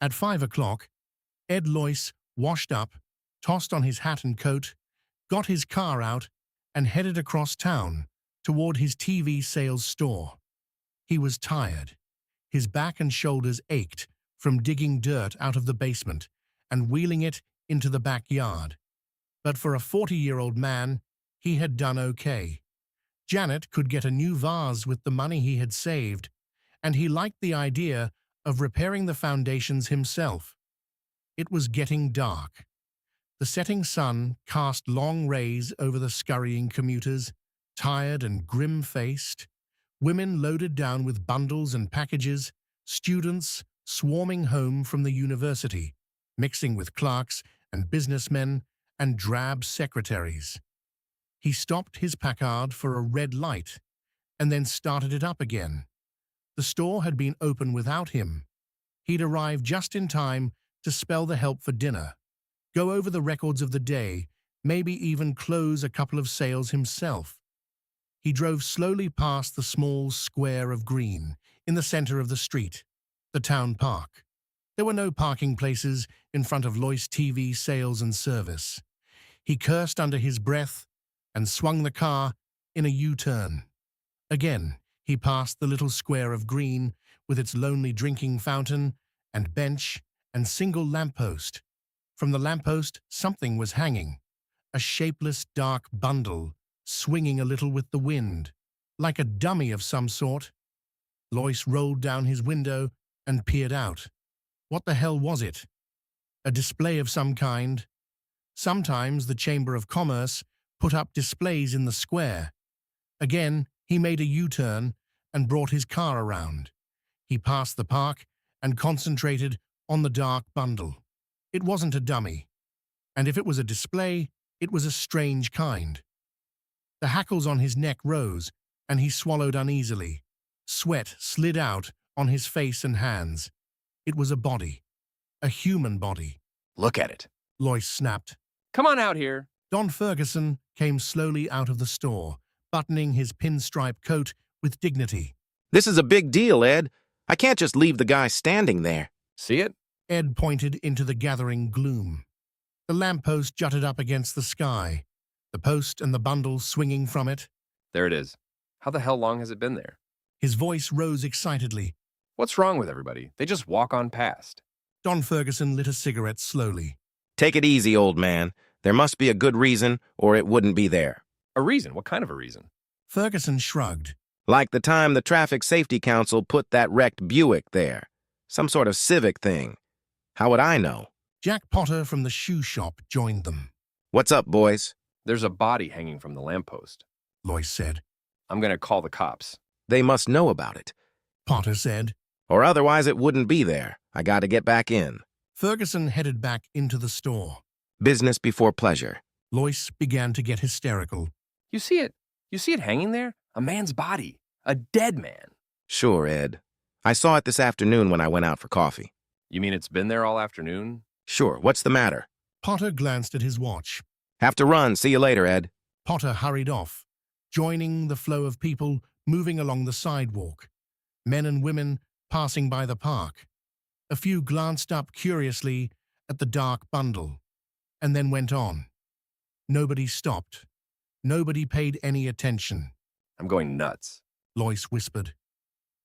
At 5 o'clock, Ed Loyce washed up, tossed on his hat and coat, got his car out, and headed across town toward his TV sales store. He was tired. His back and shoulders ached from digging dirt out of the basement and wheeling it into the backyard. But for a 40-year-old man, he had done okay. Janet could get a new vase with the money he had saved, and he liked the idea of repairing the foundations himself. It was getting dark. The setting sun cast long rays over the scurrying commuters, tired and grim-faced, women loaded down with bundles and packages, students swarming home from the university, mixing with clerks and businessmen and drab secretaries. He stopped his Packard for a red light and then started it up again. The store had been open without him. He'd arrived just in time to spell the help for dinner, go over the records of the day, maybe even close a couple of sales himself. He drove slowly past the small square of green in the center of the street, the town park. There were no parking places in front of Loyce TV sales and service. He cursed under his breath and swung the car in a U-turn. Again, he passed the little square of green with its lonely drinking fountain and bench and single lamppost. From the lamppost, something was hanging, a shapeless dark bundle, swinging a little with the wind, like a dummy of some sort. Loyce rolled down his window and peered out. What the hell was it? A display of some kind? Sometimes the Chamber of Commerce put up displays in the square. Again, he made a U-turn and brought his car around. He passed the park and concentrated on the dark bundle. It wasn't a dummy, and if it was a display, it was a strange kind. The hackles on his neck rose, and he swallowed uneasily. Sweat slid out on his face and hands. It was a body, a human body. Look at it. Loyce snapped. Come on out here. Don Ferguson came slowly out of the store, buttoning his pinstripe coat with dignity. This is a big deal, Ed. I can't just leave the guy standing there. See it? Ed pointed into the gathering gloom. The lamppost jutted up against the sky, the post and the bundle swinging from it. There it is. How the hell long has it been there? His voice rose excitedly. What's wrong with everybody? They just walk on past. Don Ferguson lit a cigarette slowly. Take it easy, old man. There must be a good reason, or it wouldn't be there. A reason? What kind of a reason? Ferguson shrugged. Like the time the Traffic Safety Council put that wrecked Buick there. Some sort of civic thing. How would I know? Jack Potter from the shoe shop joined them. What's up, boys? There's a body hanging from the lamppost. Loyce said. I'm going to call the cops. They must know about it. Potter said. Or otherwise it wouldn't be there. I gotta get back in. Ferguson headed back into the store. Business before pleasure. Loyce began to get hysterical. You see it? You see it hanging there? A man's body. A dead man. Sure, Ed. I saw it this afternoon when I went out for coffee. You mean it's been there all afternoon? Sure, what's the matter? Potter glanced at his watch. Have to run. See you later, Ed. Potter hurried off, joining the flow of people moving along the sidewalk. Men and women passing by the park. A few glanced up curiously at the dark bundle, and then went on. Nobody stopped. Nobody paid any attention. I'm going nuts. Loyce whispered.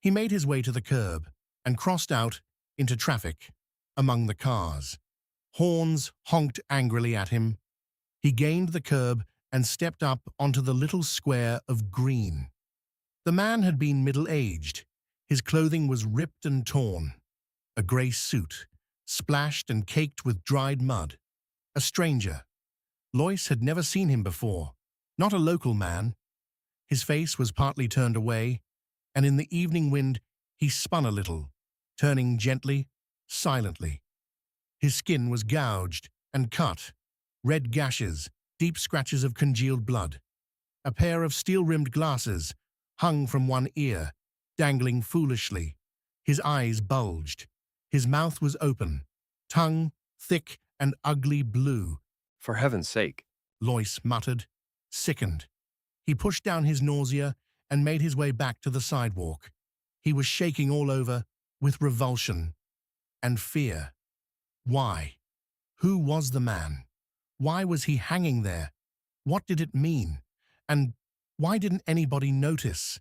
He made his way to the curb and crossed out into traffic among the cars. Horns honked angrily at him. He gained the curb and stepped up onto the little square of green. The man had been middle-aged. His clothing was ripped and torn. A grey suit, splashed and caked with dried mud. A stranger. Loyce had never seen him before. Not a local man. His face was partly turned away, and in the evening wind he spun a little, turning gently, silently. His skin was gouged and cut, red gashes, deep scratches of congealed blood. A pair of steel-rimmed glasses hung from one ear, dangling foolishly. His eyes bulged. His mouth was open, tongue thick and ugly blue. For heaven's sake. Loyce muttered, sickened. He pushed down his nausea and made his way back to the sidewalk. He was shaking all over with revulsion. and fear. Why? Who was the man? Why was he hanging there? What did it mean? And why didn't anybody notice?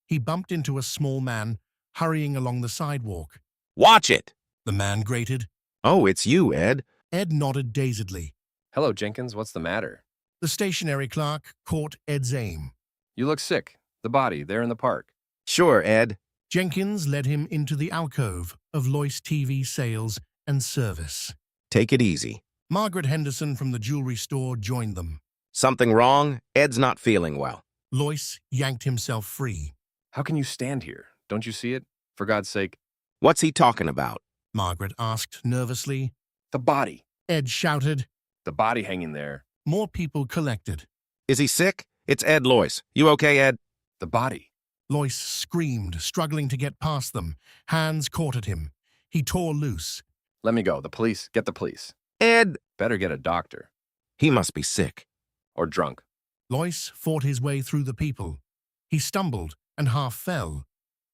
He bumped into a small man hurrying along the sidewalk. Watch it! The man grated. Oh, it's you, Ed. Ed nodded dazedly. Hello, Jenkins. What's the matter? The stationary clerk caught Ed's aim. You look sick. The body, there in the park. Sure, Ed. Jenkins led him into the alcove of Lois TV Sales and Service. Take it easy. Margaret Henderson from the jewelry store joined them. Something wrong? Ed's not feeling well. Lois yanked himself free. How can you stand here? Don't you see it? For God's sake. What's he talking about? Margaret asked nervously. The body. Ed shouted. The body hanging there. More people collected. Is he sick? It's Ed Lois. You okay, Ed? The body. Lois screamed, struggling to get past them. Hands caught at him. He tore loose. Let me go. The police. Get the police. Ed! Better get a doctor. He must be sick. Or drunk. Lois fought his way through the people. He stumbled and half fell.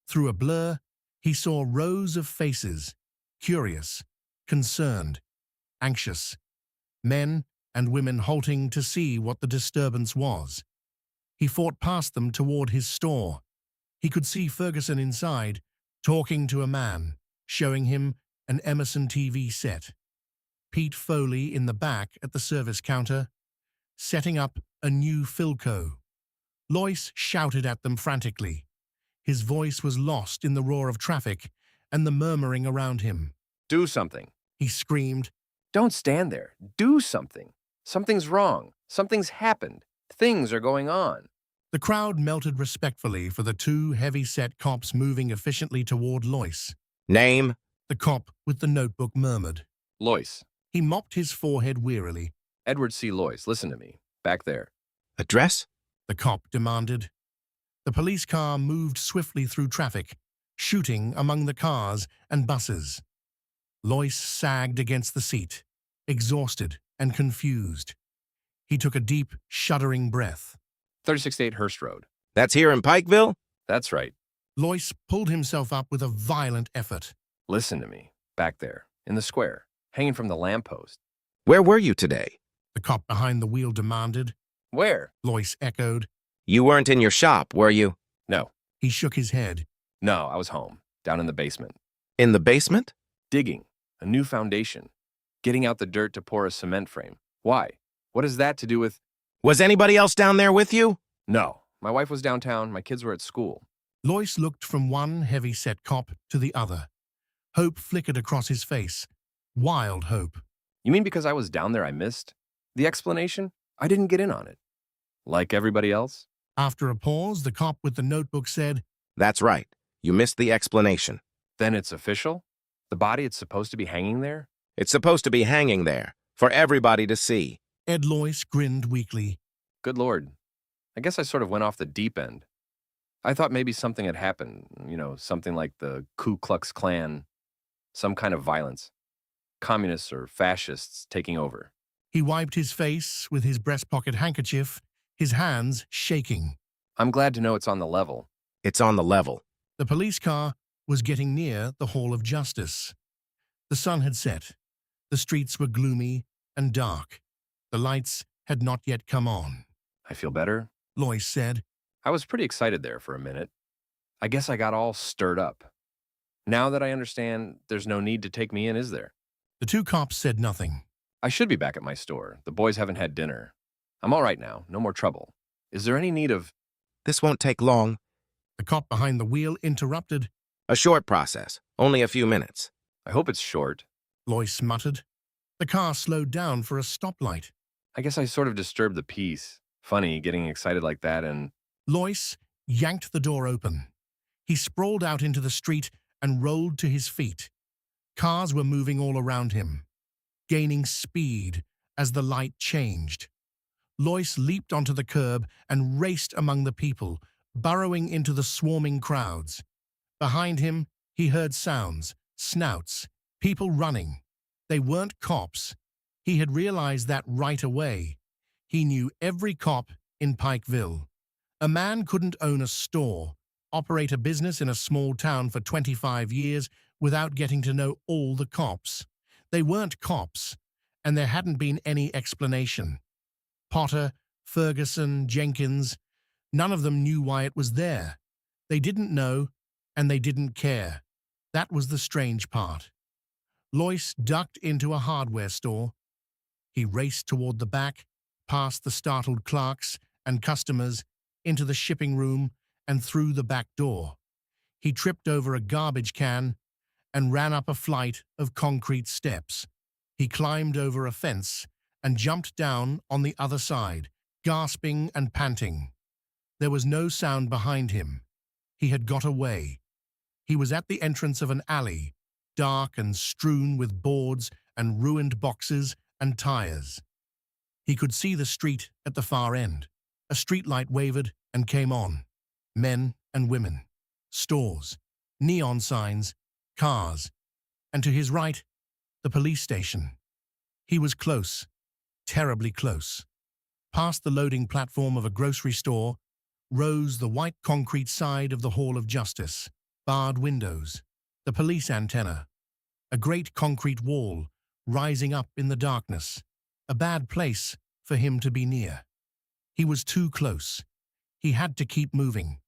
Through a blur, he saw rows of faces, curious, concerned, anxious, men and women halting to see what the disturbance was. He fought past them toward his store. He could see Ferguson inside, talking to a man, showing him an Emerson TV set. Pete Foley in the back at the service counter, setting up a new Philco. Lois shouted at them frantically. His voice was lost in the roar of traffic and the murmuring around him. Do something. He screamed. Don't stand there. Do something. Something's wrong. Something's happened. Things are going on. The crowd melted respectfully for the two heavy-set cops moving efficiently toward Lois. Name? The cop with the notebook murmured. Lois. He mopped his forehead wearily. Edward C. Lois, listen to me. Back there. Address? The cop demanded. The police car moved swiftly through traffic, shooting among the cars and buses. Lois sagged against the seat, exhausted and confused. He took a deep, shuddering breath. 36-8 Hurst Road. That's here in Pikeville? That's right. Lois pulled himself up with a violent effort. Listen to me. Back there. In the square. Hanging from the lamppost. Where were you today? The cop behind the wheel demanded. Where? Lois echoed. You weren't in your shop, were you? No. He shook his head. No, I was home. Down in the basement. In the basement? Digging. A new foundation. Getting out the dirt to pour a cement frame. Why? What has that to do with... Was anybody else down there with you? No. My wife was downtown. My kids were at school. Lois looked from one heavy-set cop to the other. Hope flickered across his face. Wild hope. You mean because I was down there I missed? The explanation? I didn't get in on it. Like everybody else? After a pause, the cop with the notebook said, That's right. You missed the explanation. Then it's official? The body it's supposed to be hanging there? It's supposed to be hanging there, for everybody to see. Ed Lois grinned weakly. Good Lord. I guess I sort of went off the deep end. I thought maybe something had happened, something like the Ku Klux Klan, some kind of violence. Communists or fascists taking over. He wiped his face with his breast pocket handkerchief, his hands shaking. I'm glad to know it's on the level. It's on the level. The police car was getting near the Hall of Justice. The sun had set. The streets were gloomy and dark. The lights had not yet come on. I feel better. Lois said. I was pretty excited there for a minute. I guess I got all stirred up. Now that I understand, there's no need to take me in, is there? The two cops said nothing. I should be back at my store. The boys haven't had dinner. I'm all right now. No more trouble. Is there any need of... This won't take long. The cop behind the wheel interrupted. A short process. Only a few minutes. I hope it's short. Lois muttered. The car slowed down for a stoplight. I guess I sort of disturbed the peace. Funny, getting excited like that and... Lois yanked the door open. He sprawled out into the street and rolled to his feet. Cars were moving all around him, gaining speed as the light changed. Lois leaped onto the curb and raced among the people, burrowing into the swarming crowds. Behind him, he heard sounds, snouts, people running. They weren't cops. He had realized that right away. He knew every cop in Pikeville. A man couldn't own a store, operate a business in a small town for 25 years without getting to know all the cops. They weren't cops, and there hadn't been any explanation. Potter, Ferguson, Jenkins, none of them knew why it was there. They didn't know, and they didn't care. That was the strange part. Lois ducked into a hardware store. He raced toward the back, past the startled clerks and customers, into the shipping room and through the back door. He tripped over a garbage can and ran up a flight of concrete steps. He climbed over a fence and jumped down on the other side, gasping and panting. There was no sound behind him. He had got away. He was at the entrance of an alley, dark and strewn with boards and ruined boxes and tires. He could see the street at the far end. A streetlight wavered and came on. Men and women, stores, neon signs, cars, and to his right, the police station. He was close, terribly close. Past the loading platform of a grocery store rose the white concrete side of the Hall of Justice, barred windows, the police antenna, a great concrete wall rising up in the darkness, a bad place for him to be near. He was too close. He had to keep moving,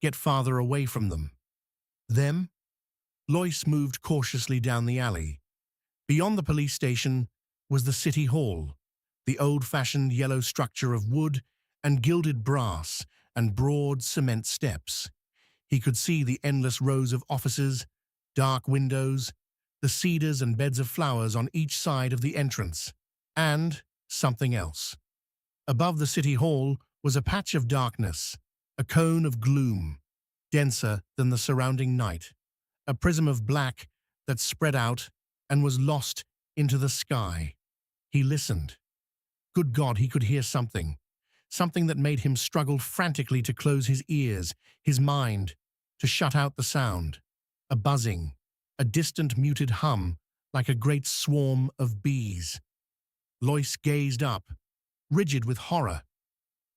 get farther away from them. Them? Lois moved cautiously down the alley. Beyond the police station was the City Hall, the old-fashioned yellow structure of wood and gilded brass and broad cement steps. He could see the endless rows of offices, dark windows, the cedars and beds of flowers on each side of the entrance, and something else. Above the City Hall was a patch of darkness, a cone of gloom, denser than the surrounding night, a prism of black that spread out and was lost into the sky. He listened. Good God, he could hear something, something that made him struggle frantically to close his ears, his mind, to shut out the sound. A buzzing, a distant muted hum, like a great swarm of bees. Lois gazed up, rigid with horror.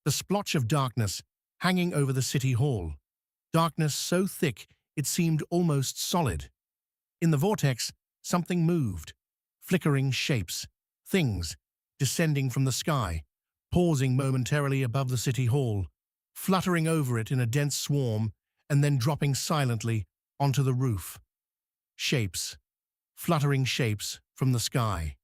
The splotch of darkness hanging over the City Hall, darkness so thick it seemed almost solid. In the vortex, something moved, flickering shapes, things, descending from the sky, pausing momentarily above the City Hall, fluttering over it in a dense swarm, and then dropping silently onto the roof. Shapes, fluttering shapes from the sky.